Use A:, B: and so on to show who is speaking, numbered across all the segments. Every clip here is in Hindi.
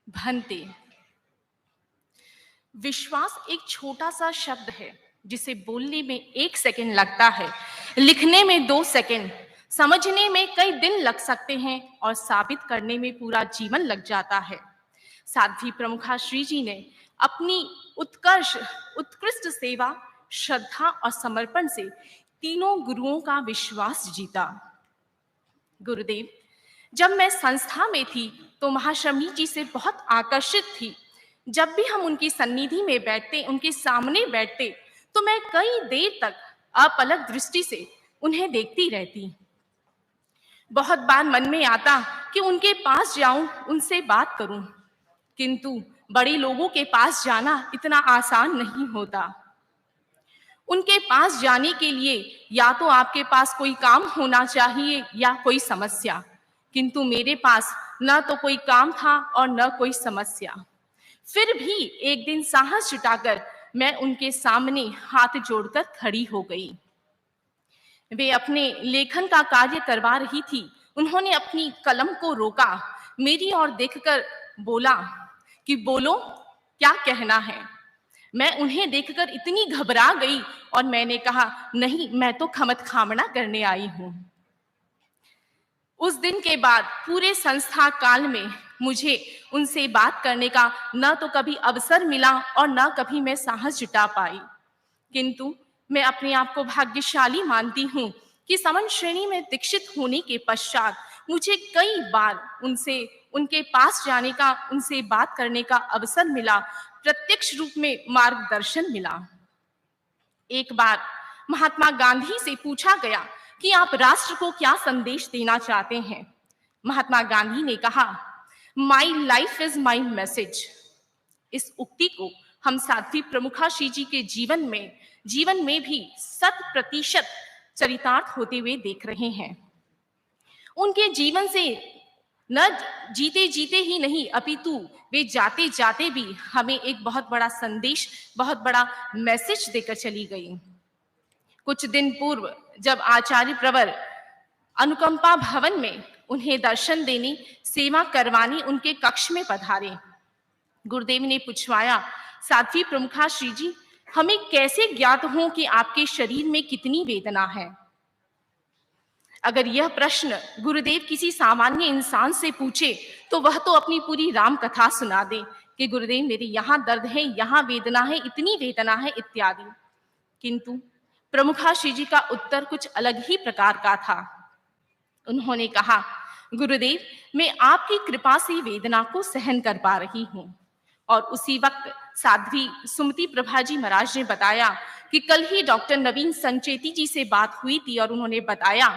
A: भन्ते। विश्वास एक छोटा सा शब्द है जिसे बोलने में 1 सेकंड लगता है, लिखने में 2 सेकंड, समझने में कई दिन लग सकते हैं और साबित करने में पूरा जीवन लग जाता है। साध्वी प्रमुखा श्री जी ने अपनी उत्कृष्ट सेवा, श्रद्धा और समर्पण से तीनों गुरुओं का विश्वास जीता। गुरुदेव, जब मैं संस्था में थी तो महाशमी जी से बहुत आकर्षित थी। जब भी हम उनकी सन्निधि में बैठते, उनके सामने बैठते, तो मैं कई देर तक अपलक दृष्टि से उन्हें देखती रहती। बहुत बार मन में आता कि उनके पास जाऊं, उनसे बात करूं, किंतु बड़े लोगों के पास जाना इतना आसान नहीं होता। उनके पास जाने के लिए या तो आपके पास कोई काम होना चाहिए या कोई समस्या, किंतु मेरे पास न तो कोई काम था और न कोई समस्या। फिर भी एक दिन साहस जुटाकर मैं उनके सामने हाथ जोड़कर खड़ी हो गई। वे अपने लेखन का कार्य करवा रही थी। उन्होंने अपनी कलम को रोका, मेरी ओर देखकर बोला कि बोलो, क्या कहना है। मैं उन्हें देखकर इतनी घबरा गई और मैंने कहा, नहीं, मैं तो खमत खामना करने आई हूं। उस दिन के बाद पूरे संस्था काल में मुझे उनसे बात करने का न तो कभी अवसर मिला और न कभी मैं साहस जुटा पाई। किंतु मैं अपने आप को भाग्यशाली मानती हूं कि समन श्रेणी में दीक्षित होने के पश्चात मुझे कई बार उनके पास जाने का, उनसे बात करने का अवसर मिला, प्रत्यक्ष रूप में मार्गदर्शन मिला। एक बार महात्मा गांधी से पूछा गया कि आप राष्ट्र को क्या संदेश देना चाहते हैं। महात्मा गांधी ने कहा, my life is my message. इस उक्ति को हम साध्वी प्रमुखा श्री जी के जीवन में भी 100% चरितार्थ होते हुए देख रहे हैं। उनके जीवन से न जीते जीते ही नहीं, अपितु वे जाते जाते भी हमें एक बहुत बड़ा संदेश, बहुत बड़ा मैसेज देकर चली गई। कुछ दिन पूर्व जब आचार्य प्रवर अनुकंपा भवन में उन्हें दर्शन देने, सेवा करवाने उनके कक्ष में पधारे। गुरुदेव ने पूछवाया, साध्वी प्रमुखा श्री जी, हमें कैसे ज्ञात हो कि आपके शरीर में कितनी वेदना है। अगर यह प्रश्न गुरुदेव किसी सामान्य इंसान से पूछे तो वह तो अपनी पूरी राम कथा सुना दे कि गुरुदेव, मेरे यहाँ दर्द है, यहाँ वेदना है, इतनी वेदना है, इत्यादि। किंतु प्रमुखा श्री जी का उत्तर कुछ अलग ही प्रकार का था। उन्होंने कहा, गुरुदेव, मैं आपकी कृपा से वेदना को सहन कर पा रही हूं। और उसी वक्त साध्वी सुमति प्रभा जी महाराज ने बताया कि कल ही डॉक्टर नवीन संचेती जी से बात हुई थी और उन्होंने बताया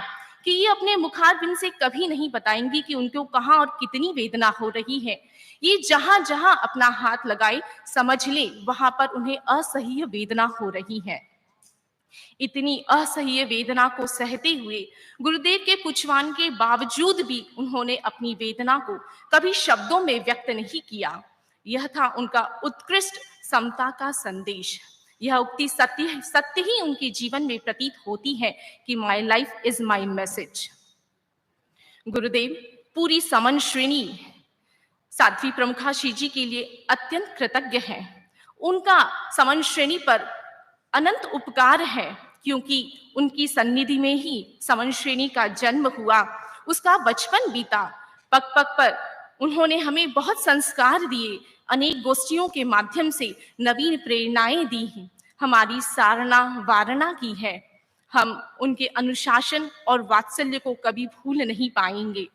A: कि ये अपने मुखारबिंद से कभी नहीं बताएंगी कि उनको कहाँ और कितनी वेदना हो रही है। ये जहां जहां अपना हाथ लगाए, समझ ले वहां पर उन्हें असह्य वेदना हो रही है। इतनी असह्य वेदना को सहते हुए गुरुदेव के पुछवान के बावजूद भी उन्होंने अपनी वेदना को कभी शब्दों में व्यक्त नहीं किया। यह था उनका उत्कृष्ट समता का संदेश। यह उक्ति सत्य ही उनके जीवन में प्रतीत होती है कि my life is my message. गुरुदेव पूरी समन श्रेणी साध्वी प्रमुखा श्री जी के लिए अत्यंत कृतज्ञ है। उनका समन श्रेणी पर अनंत उपकार है, क्योंकि उनकी सन्निधि में ही समन श्रेणी का जन्म हुआ, उसका बचपन बीता। पग पग पर उन्होंने हमें बहुत संस्कार दिए, अनेक गोष्ठियों के माध्यम से नवीन प्रेरणाएं दी हैं, हमारी सारना वारणा की है। हम उनके अनुशासन और वात्सल्य को कभी भूल नहीं पाएंगे।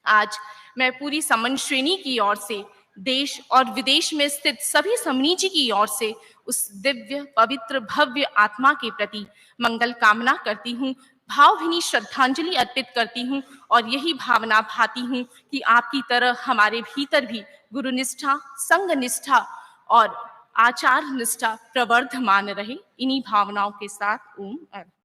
A: आज मैं पूरी समन श्रेणी की ओर से, देश और विदेश में स्थित सभी समनी जी की ओर से उस दिव्य, पवित्र, भव्य आत्मा के प्रति मंगल कामना करती हूँ, भावभीनी श्रद्धांजलि अर्पित करती हूँ और यही भावना भाती हूँ कि आपकी तरह हमारे भीतर भी गुरु निष्ठा, संग निष्ठा और आचार निष्ठा प्रवर्धमान रहे। इन्हीं भावनाओं के साथ ओम।